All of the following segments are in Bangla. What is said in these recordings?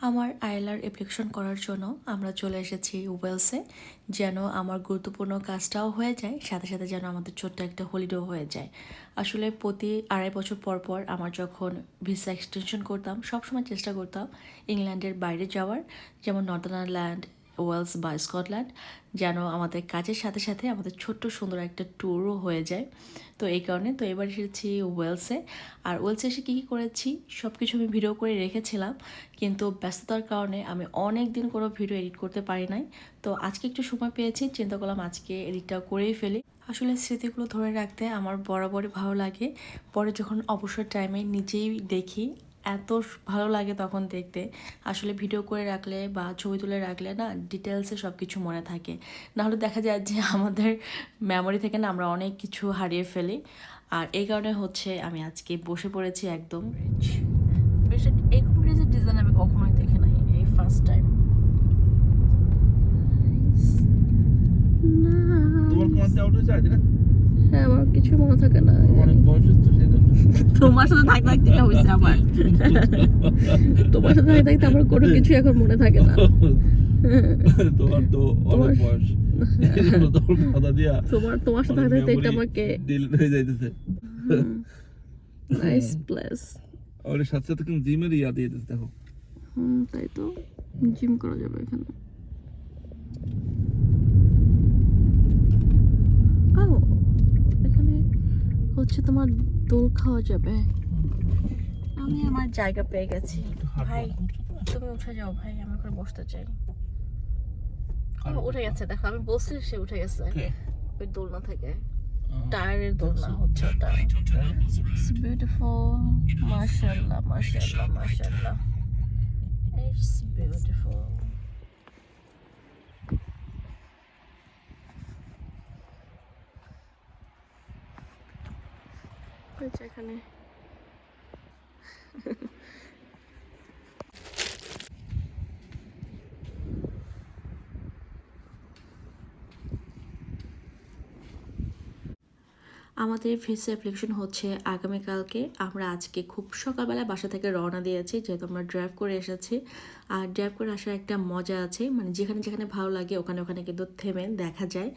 আমার আইএলআর অ্যাপ্লিকেশন করার জন্য আমরা চলে এসেছি ওয়েলসে, যেন আমার গুরুত্বপূর্ণ কাজটাও হয়ে যায়, সাথে সাথে যেন আমাদের ছোট্ট একটা হলিডেও হয়ে যায়। আসলে প্রতি 2.5 বছর পর পর আমার যখন ভিসা এক্সটেনশন করতাম, সবসময় চেষ্টা করতাম ইংল্যান্ডের বাইরে যাওয়ার, যেমন নর্দার্ন আয়ারল্যান্ড, ওয়েলস বা স্কটল্যান্ড, যেন আমাদের কাজের সাথে সাথে আমাদের ছোট্ট সুন্দর একটা ট্যুরও হয়ে যায়। তো এই কারণে তো এবার এসেছি ওয়েলসে। আর ওয়েলসে এসে কী কী করেছি সব কিছু আমি ভিডিও করে রেখেছিলাম, কিন্তু ব্যস্ততার কারণে আমি অনেক দিন কোনো ভিডিও এডিট করতে পারি নাই। তো আজকে একটু সময় পেয়েছি, চিন্তা করলাম আজকে এডিটটা করেই ফেলি। আসলে স্মৃতিগুলো ধরে রাখতে আমার বরাবরই ভালো লাগে। পরে যখন অবসর টাইমে নিজেই দেখি, এত ভালো লাগে তখন দেখতে। আসলে ভিডিও করে রাখলে বা ছবি তুলে রাখলে না ডিটেলসে সব কিছু মনে থাকে, নাহলে দেখা যায় যে আমাদের মেমোরি থেকে না আমরা অনেক কিছু হারিয়ে ফেলি। আর এই কারণে হচ্ছে আমি আজকে বসে পড়েছি একদম। বেশ এরকম ব্রিজের ডিজাইন আমি কখনোই দেখি নাই, এই ফার্স্ট টাইম। তোমার কমাতে আউট হয়েছে আজ না? হ্যাঁ, আমার কিছু মনে থাকে না। অনেক বয়স হচ্ছে সেই জন্য। তোমার সাথে থাকতে থাকতে এটা হয়েছে আমার। তোমার সাথে থাকতে থাকতে আমার কোনো কিছু এখন মনে থাকে না। তোমার তো অনেক বয়স, এই জন্য তোমার কথা দিয়া তোমার সাথে থাকতে থাকতে এটা আমাকে ডিলিট হয়ে যাইতেছে। Nice place. আর এর সাথে সাথে কিন্তু জিমের ইয়া দিয়ে দিতে দেখো। তাই তো, জিম করা যাবে এখানে। ও, এখানে হচ্ছে তোমার দোল খাওয়া যাবে। আমি আমার জায়গা পেয়ে গেছি। ভাই তুমি উঠে যাও ভাই, আমি ওখানে বসতে চাই। উঠে গেছে, দেখো আমি বলছি সে উঠে গেছে। ওই দোলনা থেকে, টায়ারের দোলনা হচ্ছে ওটা। ইটস বিউটিফুল, মাশাআল্লাহ মাশাআল্লাহ মাশাআল্লাহ, ইটস বিউটিফুল। এখানে আমাদের ভিসা অ্যাপ্লিকেশন হচ্ছে আগামীকালকে। আমরা আজকে খুব সকালবেলা বাসা থেকে রওনা দিয়েছি, যেহেতু আমরা ড্রাইভ করে এসেছি। আর ড্রাইভ করে আসার একটা মজা আছে, মানে যেখানে যেখানে ভালো লাগে ওখানে ওখানে কিন্তু থেমে দেখা যায়।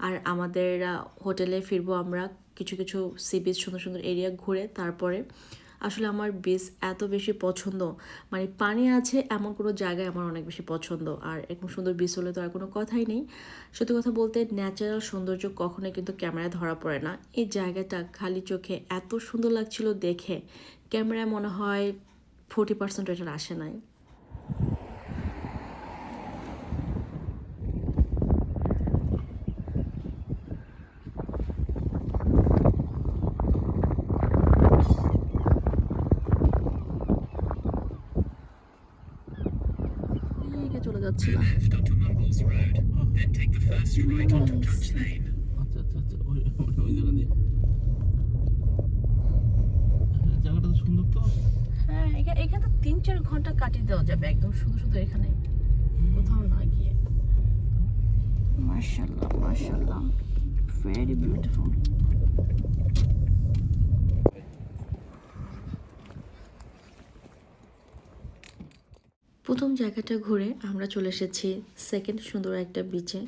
আর আমাদের হোটেলে ফিরবো আমরা, কিছু কিছু সি বিচ সুন্দর সুন্দর এরিয়া ঘুরে। তারপরে আসলে আমার বিচ এত বেশি পছন্দ, মানে পানি আছে এমন কোনো জায়গায় আমার অনেক বেশি পছন্দ। আর এরকম সুন্দর বিচ হলে তো আর কোনো কথাই নেই। সত্যি কথা বলতে ন্যাচারাল সৌন্দর্য কখনোই কিন্তু ক্যামেরায় ধরা পড়ে না। এই জায়গাটা খালি চোখে এত সুন্দর লাগছিল দেখে, ক্যামেরায় মনে হয় 40% এটার আসে নাই। চলে যাচ্ছিলাম। আচ্ছা আচ্ছা আচ্ছা, ওই জায়গা দিয়ে জায়গাটা তো সুন্দর তো। হ্যাঁ, এখানে তো 3-4 ঘন্টা কাটিয়ে দেওয়া যাবে একদম শুধু শুধু এখানে, কোথাও না গিয়ে। মাশাআল্লাহ মাশাআল্লাহ, ভেরি বিউটিফুল। প্রথম জায়গাটা ঘুরে আমরা চলে এসেছি সেকেন্ড সুন্দর একটা বিচে।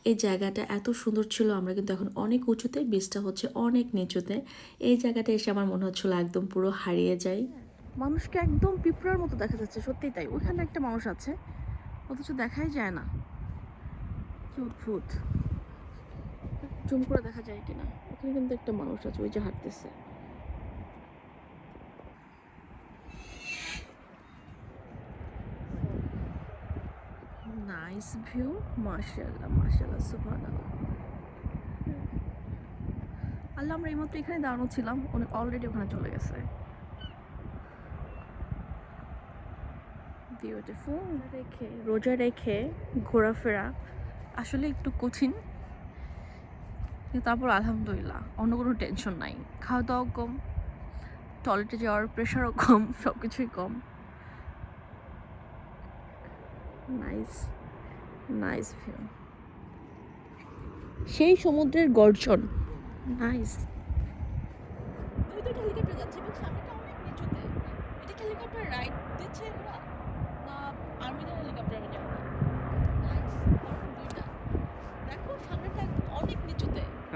এই জায়গাটা এত সুন্দর ছিল, আমরা কিন্তু এখন অনেক উঁচুতে, বিচটা হচ্ছে অনেক নিচুতে। এই জায়গাটা এসে আমার মনে হচ্ছিল একদম পুরো হারিয়ে যাই। মানুষকে একদম পিঁপড়ার মতো দেখা যাচ্ছে, সত্যিই তাই। ওইখানে একটা মানুষ আছে, অথচ দেখাই যায় না, কি অদ্ভুত। জুম করে দেখা যায় কিনা, ওখানে কিন্তু একটা মানুষ আছে, ওই যে হাঁটতেছে। নাইস ভিউ, মাশাআল্লাহ মাশাআল্লাহ, সুবহানাল্লাহ। আল্লাহ, আমরা এইমাত্র এখানে দাঁড়ানো ছিলাম, অলরেডি ওখানে চলে গেছে। বিউটিফুল। রোজা রেখে ঘোরাফেরা আসলে একটু কঠিন, কিন্তু তারপর আলহামদুলিল্লাহ অন্য কোনো টেনশন নাই। খাওয়া দাওয়া কম, টয়লেটে যাওয়ার প্রেশারও কম, সব কিছুই কম। নাইস নাইস ভিউ, সেই সমুদ্রের গর্জন। নাইস। হেলিকপ্টার যাচ্ছে এবং সামনেটা অনেক নিচুতে। এটা কি হেলিকপ্টার রাইড দিচ্ছে ওরা, না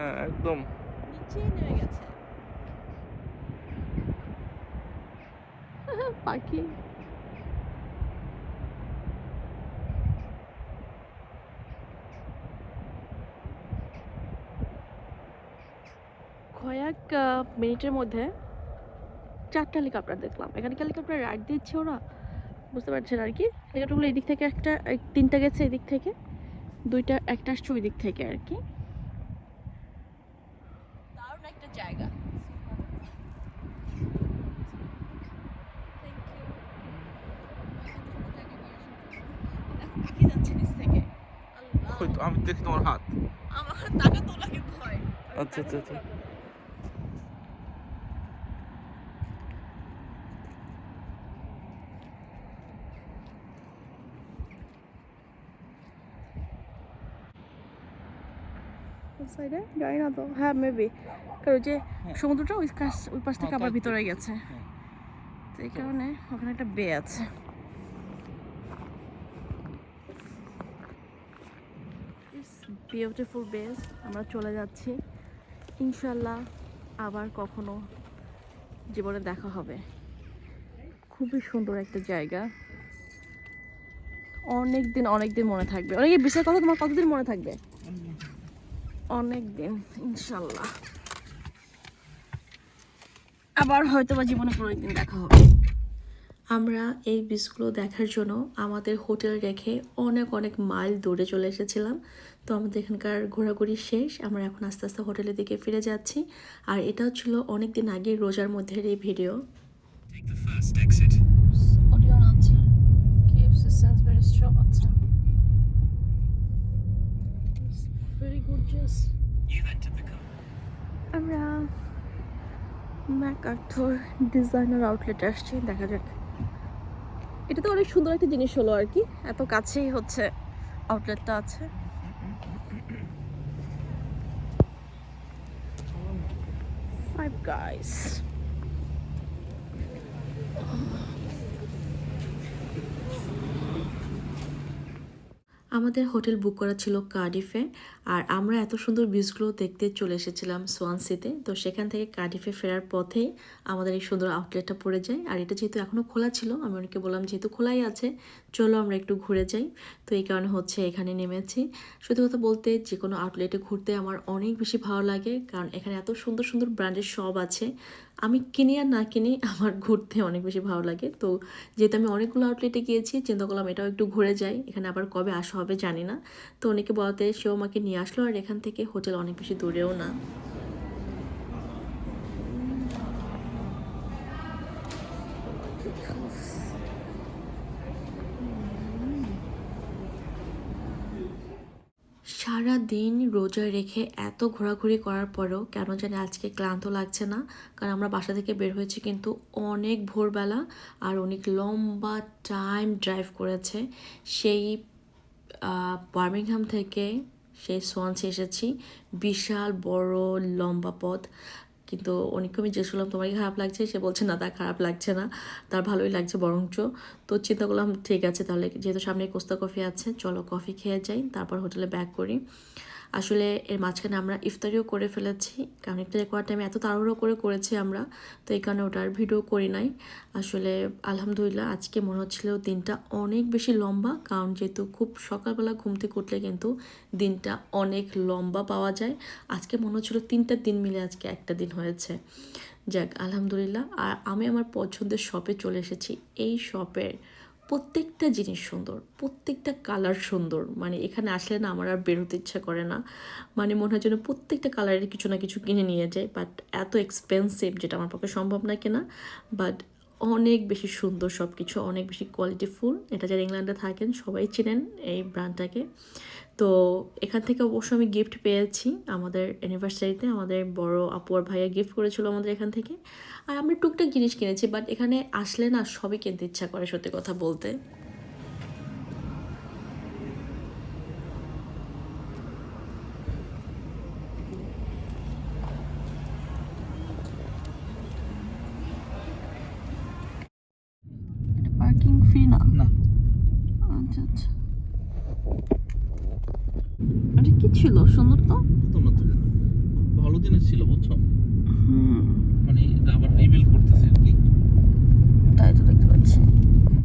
হ্যাঁ একদম নিচেই নেমে গেছে পাখি। কয়েক মিনিটের মধ্যে 4টা হেলিকপ্টার দেখলাম। এখানে হেলিকপ্টার রাইড দিচ্ছে ওরা, বুঝতে পারছেন আর কি। হেলিকপ্টারগুলো এদিক থেকে একটা 3টা গেছে এদিক থেকে, 2টা একটা আসছে ওই দিক থেকে আর কি। দারুণ একটা জায়গা। পাখি যাচ্ছে নিচ থেকে। ওই তো আমি দেখি তোমার হাত। আমার টাকা তোলাকে ভয়। আচ্ছা আচ্ছা আচ্ছা সাইডে জানি না তো, হ্যাঁ মেবি, কারণ যে সমুদ্রটা ওই পাশ থেকে আবার ভিতরে গেছে, তো এই কারণে ওখানে একটা বে আছে। Beautiful base. আমরা চলে যাচ্ছি, ইনশাল্লাহ আবার কখনো জীবনে দেখা হবে। খুবই সুন্দর একটা জায়গা, অনেক দিন মনে থাকবে। অনেক বিষয়ের কথা তোমার কতদিন মনে থাকবে? অনেক দিন ইনশাল্লাহ। আবার হয়তো বা জীবনে কোনো একদিন দেখা হবে। আমরা এই বিচগুলো দেখার জন্য আমাদের হোটেল রেখে অনেক মাইল দূরে চলে এসেছিলাম। তো আমাদের এখানকার ঘোরাঘুরি শেষ, আমরা এখন আস্তে আস্তে হোটেলের দিকে ফিরে যাচ্ছি। আর এটাও ছিল অনেক দিন আগে রোজার মধ্যে এই ভিডিও। অডিও আছে, KFC Sainsbury Shop আছে। Very gorgeous. আমরা ম্যাকআর্থুর ডিজাইনার আউটলেটে আসছি, দেখা যাক। এটা তো অনেক সুন্দর একটা জিনিস হলো আর কি, এত কাছেই হচ্ছে আউটলেটটা আছে। Five Guys। আমাদের হোটেল বুক করা ছিল কার্ডিফে, আর আমরা এত সুন্দর বিচগুলো দেখতে চলে এসেছিলাম সোয়ানসিতে। তো সেখান থেকে কার্ডিফে ফেরার পথেই আমাদের এই সুন্দর আউটলেটটা পড়ে যায়। আর এটা যেহেতু এখনও খোলা ছিল, আমি অনেকে বললাম যেহেতু খোলাই আছে চলো আমরা একটু ঘুরে যাই। তো এই কারণে হচ্ছে এখানে নেমেছি। সত্যি কথা বলতে যে কোনো আউটলেটে ঘুরতে আমার অনেক বেশি ভালো লাগে, কারণ এখানে এত সুন্দর সুন্দর ব্র্যান্ডের সব আছে। আমি কিনি আর না কিনি, আমার ঘুরতে অনেক বেশি ভালো লাগে। তো যেহেতু আমি অনেকগুলো আউটলেটে গিয়েছি, চিন্তা করলাম এটাও একটু ঘুরে যাই। এখানে আবার কবে আসা হবে জানি না। তো অনেকে বলাতে সেও আমাকে নিয়ে আসলো, আর এখান থেকে হোটেল অনেক বেশি দূরেও না। সারা দিন রোজা রেখে এত ঘোরাঘুরি করার পরেও কেন জানি আজকে ক্লান্ত লাগছে না, কারণ আমরা বাসা থেকে বের হয়েছি কিন্তু অনেক ভোরবেলা, আর অনেক লম্বা টাইম ড্রাইভ করেছে। সেই বার্মিংহাম থেকে সেই সোয়ানসি এসেছি, বিশাল বড় লম্বা পথ। কিন্তু অনেককে আমি জিজ্ঞেস করলাম তোমার কি খারাপ লাগছে, সে বলছে না তার খারাপ লাগছে না, তার ভালোই লাগছে বরঞ্চ। তো চিন্তা করলাম ঠিক আছে তাহলে, যেহেতু সামনে কোস্তা কফি আছে চলো কফি খেয়ে যাই, তারপর হোটেলে ব্যাক করি। আসলে এর মাঝখানে আমরা ইফতারিও করে ফেলেছি, কারণ ইফতারি করার টাইমে এত তাড়াহুড়ো করেছি আমরা, তো এই কারণে ওটার ভিডিও করি নাই। আসলে আলহামদুলিল্লাহ আজকে মনে হচ্ছিল দিনটা অনেক বেশি লম্বা, কারণ যেহেতু খুব সকালবেলা ঘুম থেকে উঠলে কিন্তু দিনটা অনেক লম্বা পাওয়া যায়। আজকে মনে হচ্ছিল 3টা দিন মিলে আজকে একটা দিন হয়েছে। যাক আলহামদুলিল্লাহ। আর আমি আমার পছন্দের শপে চলে এসেছি। এই শপের প্রত্যেকটা জিনিস সুন্দর, প্রত্যেকটা কালার সুন্দর, মানে এখানে আসলে না আমার আর বেরোতে ইচ্ছা করে না, মানে মনে হয় যেন প্রত্যেকটা কালারের কিছু না কিছু কিনে নিয়ে যায়। বাট এত এক্সপেন্সিভ যেটা আমার পক্ষে সম্ভব না কেনা, বাট অনেক বেশি সুন্দর সব কিছু, অনেক বেশি কোয়ালিটিফুল। এটা যারা ইংল্যান্ডে থাকেন সবাই চেনেন এই ব্র্যান্ডটাকে। তো এখান থেকে অবশ্য আমি গিফট পেয়েছি আমাদের অ্যানিভার্সারিতে, আমাদের বড় আপু আর ভাইয়া গিফট করেছিল আমাদের এখান থেকে। আর আমরা টুকটাক জিনিস কিনেছি, বাট এখানে আসলে না সবই কিনতে ইচ্ছা করে সত্যি কথা বলতে। পার্কিং ফ্রি না? না আচ্ছা আচ্ছা, এটা কি ছিল সুন্দর তো? তোমরা তো দিনের ছিল বুঝছো। হুম,